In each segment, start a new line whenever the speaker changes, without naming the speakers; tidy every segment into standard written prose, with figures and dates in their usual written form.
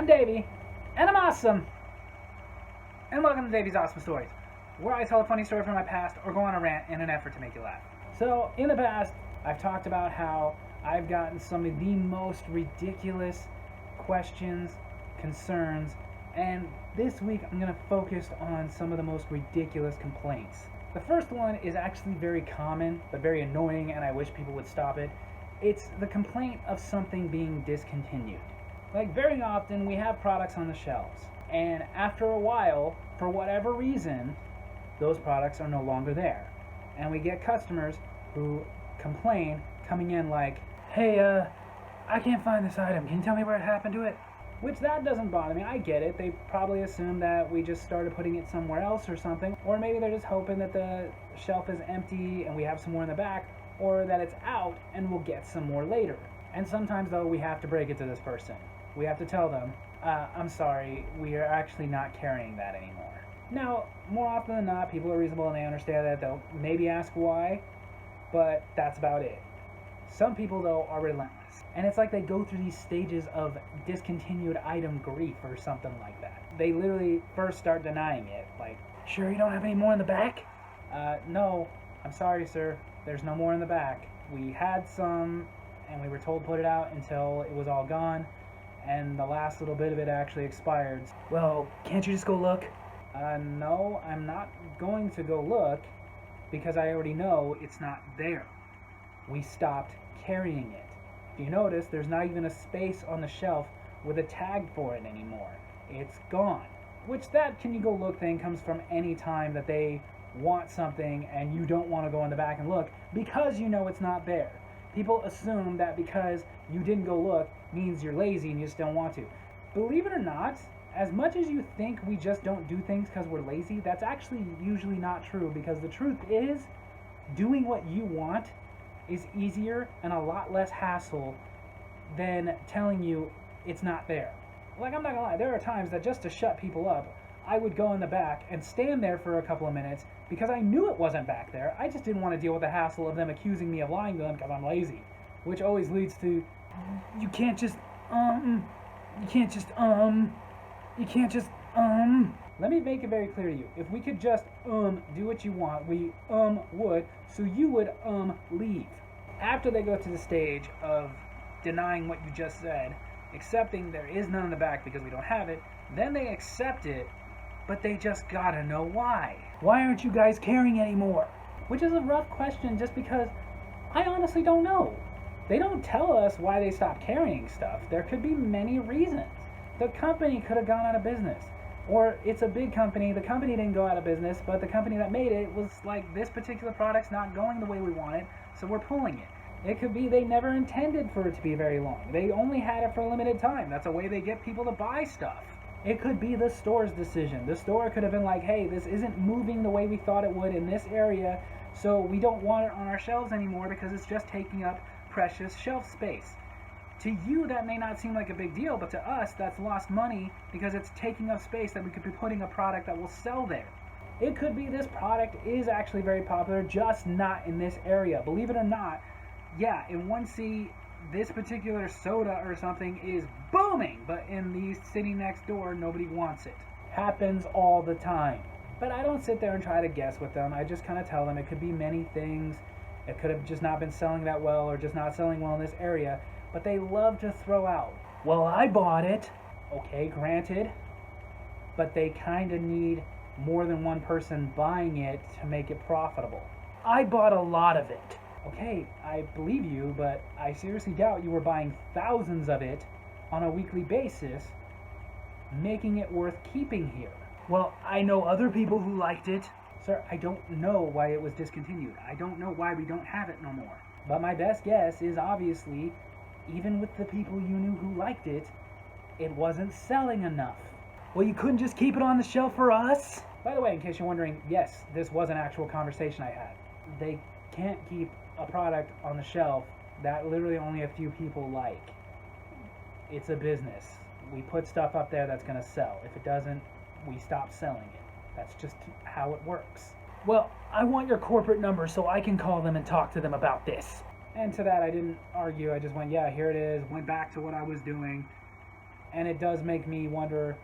I'm Davy, and I'm awesome. And welcome to Davy's Awesome Stories, where I tell a funny story from my past or go on a rant in an effort to make you laugh. So, in the past, I've talked about how I've gotten some of the most ridiculous questions, concerns, and this week I'm going to focus on some of the most ridiculous complaints. The first one is actually very common, but very annoying, and I wish people would stop it. It's the complaint of something being discontinued. Like, very often we have products on the shelves, and after a while, for whatever reason, those products are no longer there. And we get customers who complain coming in like, hey, I can't find this item. Can you tell me where it happened to it? Which, that doesn't bother me. I get it. They probably assume that we just started putting it somewhere else or something. Or maybe they're just hoping that the shelf is empty and we have some more in the back, or that it's out and we'll get some more later. And sometimes, though, we have to break it to this person. We have to tell them, I'm sorry, we are actually not carrying that anymore. Now, more often than not, people are reasonable and they understand that. They'll maybe ask why, but that's about it. Some people, though, are relentless. And it's like they go through these stages of discontinued item grief or something like that. They literally first start denying it, like, sure you don't have any more in the back? No, I'm sorry, sir. There's no more in the back. We had some, and we were told put it out until it was all gone, and the last little bit of it actually expired. Well, can't you just go look? No, I'm not going to go look, because I already know it's not there. We stopped carrying it. If you notice, there's not even a space on the shelf with a tag for it anymore. It's gone. Which, that can you go look thing comes from any time that they want something and you don't want to go in the back and look because you know it's not there. People assume that because you didn't go look means you're lazy and you just don't want to. Believe it or not, as much as you think we just don't do things because we're lazy, that's actually usually not true, because the truth is, doing what you want is easier and a lot less hassle than telling you it's not there. Like, I'm not gonna lie, there are times that just to shut people up, I would go in the back and stand there for a couple of minutes because I knew it wasn't back there. I just didn't want to deal with the hassle of them accusing me of lying to them because I'm lazy. Which always leads to, you can't just. Let me make it very clear to you. If we could just, do what you want, we, would, so you would, leave. After they go to the stage of denying what you just said, accepting there is none in the back because we don't have it, then they accept it, but they just gotta know why. Why aren't you guys carrying anymore? Which is a rough question, just because I honestly don't know. They don't tell us why they stopped carrying stuff. There could be many reasons. The company could have gone out of business. Or it's a big company, the company didn't go out of business, but the company that made it was like, this particular product's not going the way we want it, so we're pulling it. It could be they never intended for it to be very long. They only had it for a limited time. That's a way they get people to buy stuff. It could be the store's decision. The store could have been like, hey, this isn't moving the way we thought it would in this area, so we don't want it on our shelves anymore because it's just taking up precious shelf space. To you, that may not seem like a big deal, but to us, that's lost money because it's taking up space that we could be putting a product that will sell there. It could be this product is actually very popular, just not in this area. Believe it or not, yeah, in 1C, this particular soda or something is booming, but in the city next door, nobody wants it. Happens all the time. But I don't sit there and try to guess with them. I just kind of tell them it could be many things. It could have just not been selling that well or just not selling well in this area. But they love to throw out, well, I bought it. Okay, granted. But they kind of need more than one person buying it to make it profitable. I bought a lot of it. Okay, I believe you, but I seriously doubt you were buying thousands of it on a weekly basis, making it worth keeping here. Well, I know other people who liked it. Sir, I don't know why it was discontinued. I don't know why we don't have it no more. But my best guess is, obviously, even with the people you knew who liked it, it wasn't selling enough. Well, you couldn't just keep it on the shelf for us? By the way, in case you're wondering, yes, this was an actual conversation I had. They can't keep a product on the shelf that literally only a few people like. It's a business. We put stuff up there that's going to sell. If it doesn't, we stop selling it. That's just how it works. Well, I want your corporate number so I can call them and talk to them about this. And to that, I didn't argue. I just went, yeah, here it is. Went back to what I was doing. And it does make me wonder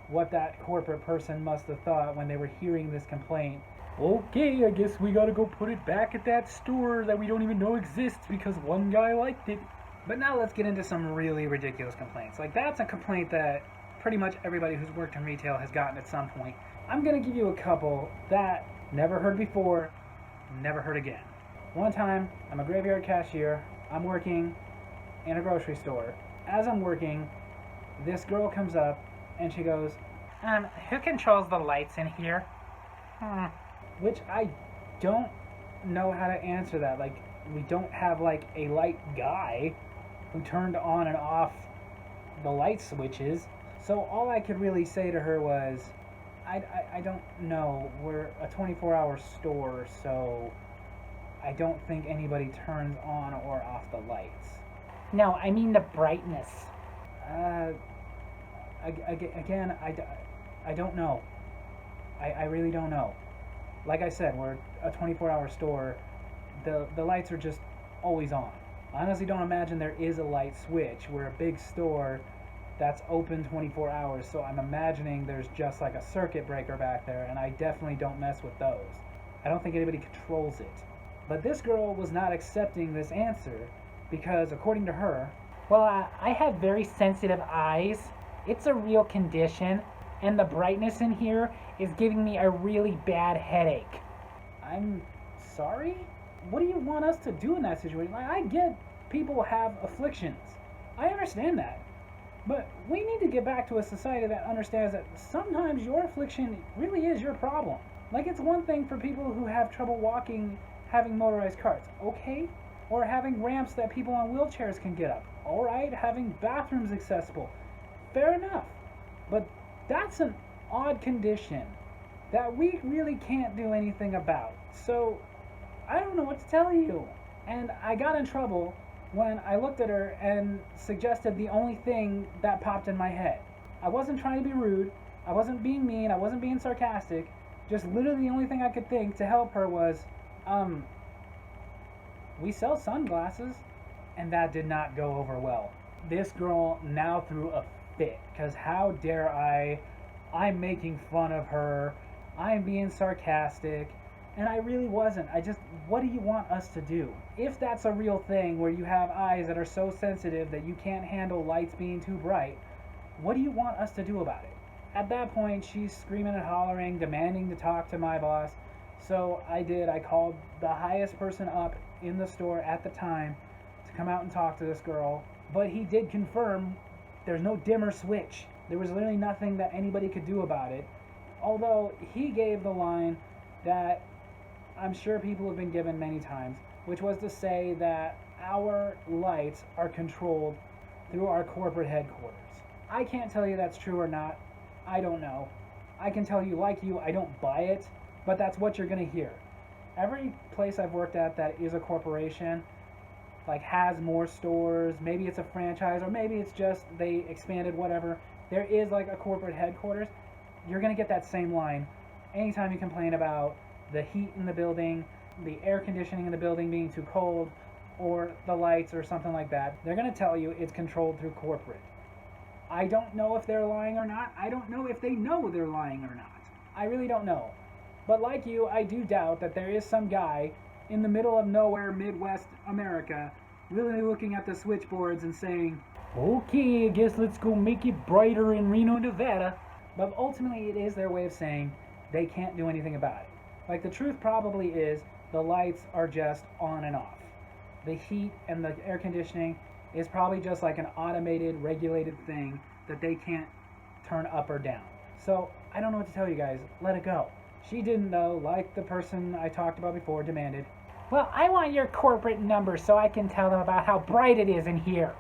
what that corporate person must have thought when they were hearing this complaint. Okay, I guess we gotta go put it back at that store that we don't even know exists because one guy liked it. But now let's get into some really ridiculous complaints. Like, that's a complaint that pretty much everybody who's worked in retail has gotten at some point. I'm gonna give you a couple that never heard before, never heard again. One time, I'm a graveyard cashier. I'm working in a grocery store. As I'm working, this girl comes up and she goes, who controls the lights in here? Which I don't know how to answer that. Like, we don't have like a light guy who turned on and off the light switches. So all I could really say to her was, I don't know. We're a 24-hour store, so I don't think anybody turns on or off the lights. No, I mean the brightness. Again, I don't know. I really don't know. Like I said, we're a 24-hour store. The lights are just always on. I honestly don't imagine there is a light switch. We're a big store that's open 24 hours, so I'm imagining there's just like a circuit breaker back there, and I definitely don't mess with those. I don't think anybody controls it. But this girl was not accepting this answer because, according to her, well, I have very sensitive eyes. It's a real condition, and the brightness in here is giving me a really bad headache. I'm sorry? What do you want us to do in that situation? Like, I get people have afflictions. I understand that. But we need to get back to a society that understands that sometimes your affliction really is your problem. Like, it's one thing for people who have trouble walking, having motorized carts, okay? Or having ramps that people on wheelchairs can get up. Alright, having bathrooms accessible. Fair enough. But that's an odd condition that we really can't do anything about. So, I don't know what to tell you. And I got in trouble when I looked at her and suggested the only thing that popped in my head. I wasn't trying to be rude, I wasn't being mean, I wasn't being sarcastic. Just literally the only thing I could think to help her was, we sell sunglasses. And that did not go over well. This girl now threw a fit, because how dare I'm making fun of her, I'm being sarcastic, and I really wasn't. What do you want us to do? If that's a real thing where you have eyes that are so sensitive that you can't handle lights being too bright, what do you want us to do about it? At that point, she's screaming and hollering, demanding to talk to my boss. So I did. I called the highest person up in the store at the time to come out and talk to this girl. But he did confirm there's no dimmer switch. There was literally nothing that anybody could do about it. Although he gave the line that I'm sure people have been given many times, which was to say that our lights are controlled through our corporate headquarters. I can't tell you that's true or not. I don't know. I can tell you, like you, I don't buy it, but that's what you're going to hear. Every place I've worked at that is a corporation, like has more stores, maybe it's a franchise, or maybe it's just they expanded, whatever. There is like a corporate headquarters. You're going to get that same line anytime you complain about the heat in the building, the air conditioning in the building being too cold, or the lights or something like that. They're going to tell you it's controlled through corporate. I don't know if they're lying or not. I don't know if they know they're lying or not. I really don't know. But like you, I do doubt that there is some guy in the middle of nowhere, Midwest America, really looking at the switchboards and saying, okay, I guess let's go make it brighter in Reno, Nevada. But ultimately it is their way of saying they can't do anything about it. Like, the truth probably is the lights are just on and off. The heat and the air conditioning is probably just like an automated, regulated thing that they can't turn up or down. So I don't know what to tell you guys. Let it go. She didn't, though, like the person I talked about before demanded. Well, I want your corporate number so I can tell them about how bright it is in here.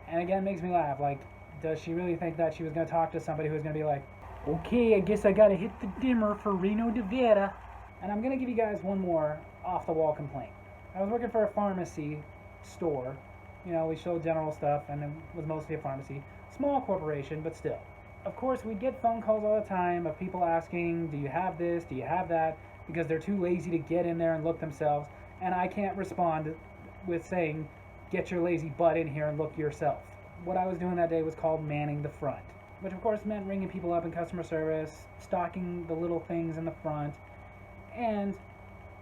And again, it makes me laugh. Like, does she really think that she was going to talk to somebody who was going to be like, okay, I guess I got to hit the dimmer for Reno, Nevada. And I'm going to give you guys one more off-the-wall complaint. I was working for a pharmacy store. You know, we sold general stuff, and it was mostly a pharmacy. Small corporation, but still. Of course, we'd get phone calls all the time of people asking, do you have this, do you have that? Because they're too lazy to get in there and look themselves. And I can't respond with saying, get your lazy butt in here and look yourself. what I was doing that day was called manning the front, which of course meant ringing people up in customer service, stocking the little things in the front, and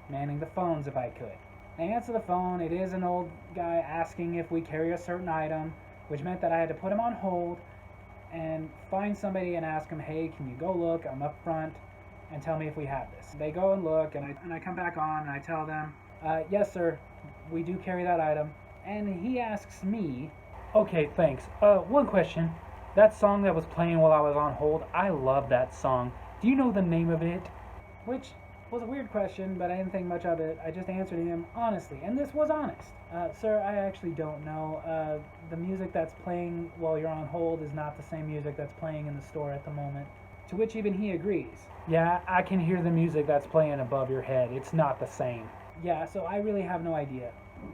manning the phones if I could. I answer the phone. It is an old guy asking if we carry a certain item, which meant that I had to put him on hold and find somebody and ask him, hey, can you go look? I'm up front, and tell me if we have this. They go and look, and I come back on, and I tell them, yes, sir, we do carry that item. And he asks me, okay, thanks. One question. That song that was playing while I was on hold, I love that song. Do you know the name of it? Which was a weird question, but I didn't think much of it. I just answered him honestly, and this was honest. Sir, I actually don't know. The music that's playing while you're on hold is not the same music that's playing in the store at the moment. To which even he agrees. Yeah, I can hear the music that's playing above your head. It's not the same. Yeah, so I really have no idea.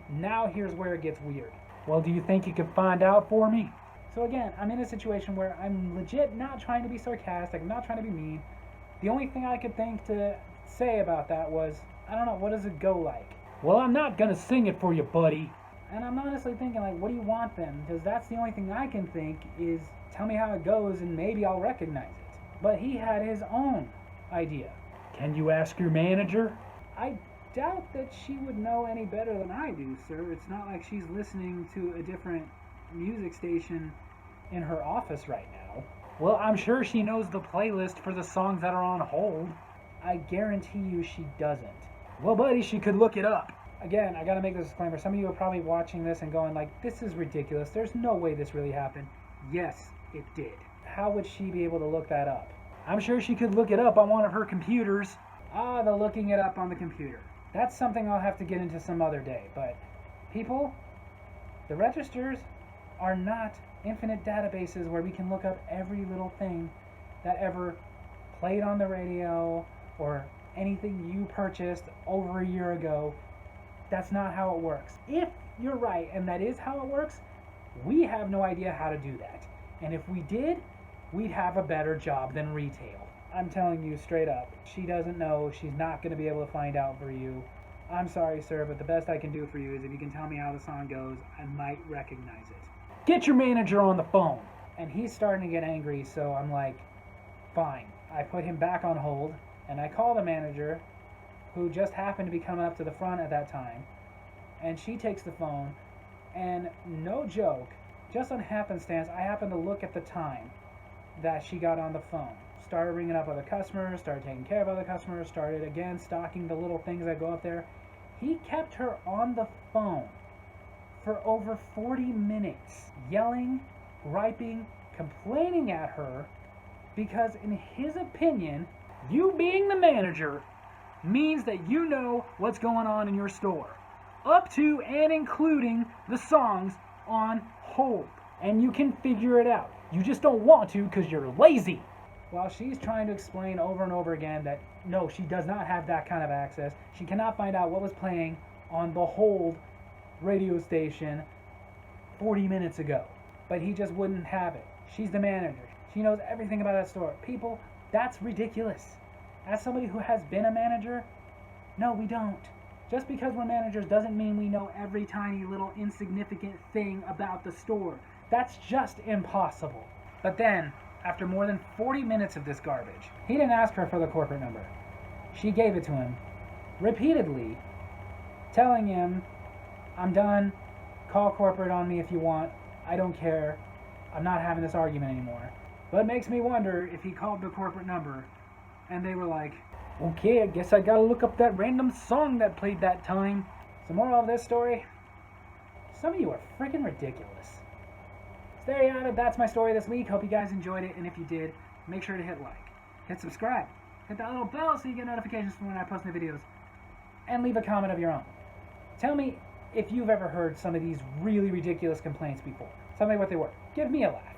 Now here's where it gets weird. Well, do you think you could find out for me? So again, I'm in a situation where I'm legit not trying to be sarcastic, I'm not trying to be mean. The only thing I could think to say about that was, I don't know, what does it go like? Well, I'm not gonna sing it for you, buddy. And I'm honestly thinking, like, what do you want then? Because that's the only thing I can think is, tell me how it goes and maybe I'll recognize it. But he had his own idea. Can you ask your manager? I doubt that she would know any better than I do, sir. It's not like she's listening to a different music station in her office right now. Well, I'm sure she knows the playlist for the songs that are on hold. I guarantee you she doesn't. Well, buddy, she could look it up. Again, I gotta make this disclaimer. Some of you are probably watching this and going like, this is ridiculous. There's no way this really happened. Yes, it did. How would she be able to look that up? I'm sure she could look it up on one of her computers. Ah, the looking it up on the computer. That's something I'll have to get into some other day. But people, the registers are not infinite databases where we can look up every little thing that ever played on the radio or anything you purchased over a year ago. That's not how it works. If you're right and that is how it works, we have no idea how to do that. And if we did, we'd have a better job than retail. I'm telling you straight up, she doesn't know. She's not going to be able to find out for you. I'm sorry, sir, but the best I can do for you is if you can tell me how the song goes, I might recognize it. Get your manager on the phone. And he's starting to get angry, so I'm like, fine. I put him back on hold, and I call the manager, who just happened to be coming up to the front at that time, and she takes the phone, and no joke, just on happenstance, I happened to look at the time that she got on the phone. Started ringing up other customers, started taking care of other customers, started again stocking the little things that go up there. He kept her on the phone for over 40 minutes, yelling, griping, complaining at her, because in his opinion, you being the manager means that you know what's going on in your store, up to and including the songs on hold, and you can figure it out. You just don't want to because you're lazy. While she's trying to explain over and over again that no, she does not have that kind of access. She cannot find out what was playing on the hold radio station 40 minutes ago. But he just wouldn't have it. She's the manager. She knows everything about that store. People, that's ridiculous. As somebody who has been a manager, no, we don't. Just because we're managers doesn't mean we know every tiny little insignificant thing about the store. That's just impossible. But then, after more than 40 minutes of this garbage, he didn't ask her for the corporate number. She gave it to him, repeatedly, telling him, I'm done, call corporate on me if you want, I don't care, I'm not having this argument anymore. But it makes me wonder if he called the corporate number, and they were like, okay, I guess I gotta look up that random song that played that time. So moral of this story, some of you are freaking ridiculous. So there you have it, that's my story this week. Hope you guys enjoyed it, and if you did, make sure to hit like, hit subscribe, hit that little bell so you get notifications from when I post new videos, and leave a comment of your own. Tell me if you've ever heard some of these really ridiculous complaints before. Tell me what they were. Give me a laugh.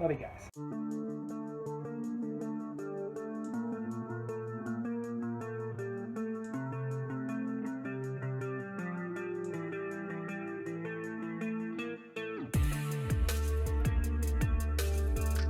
Love you guys.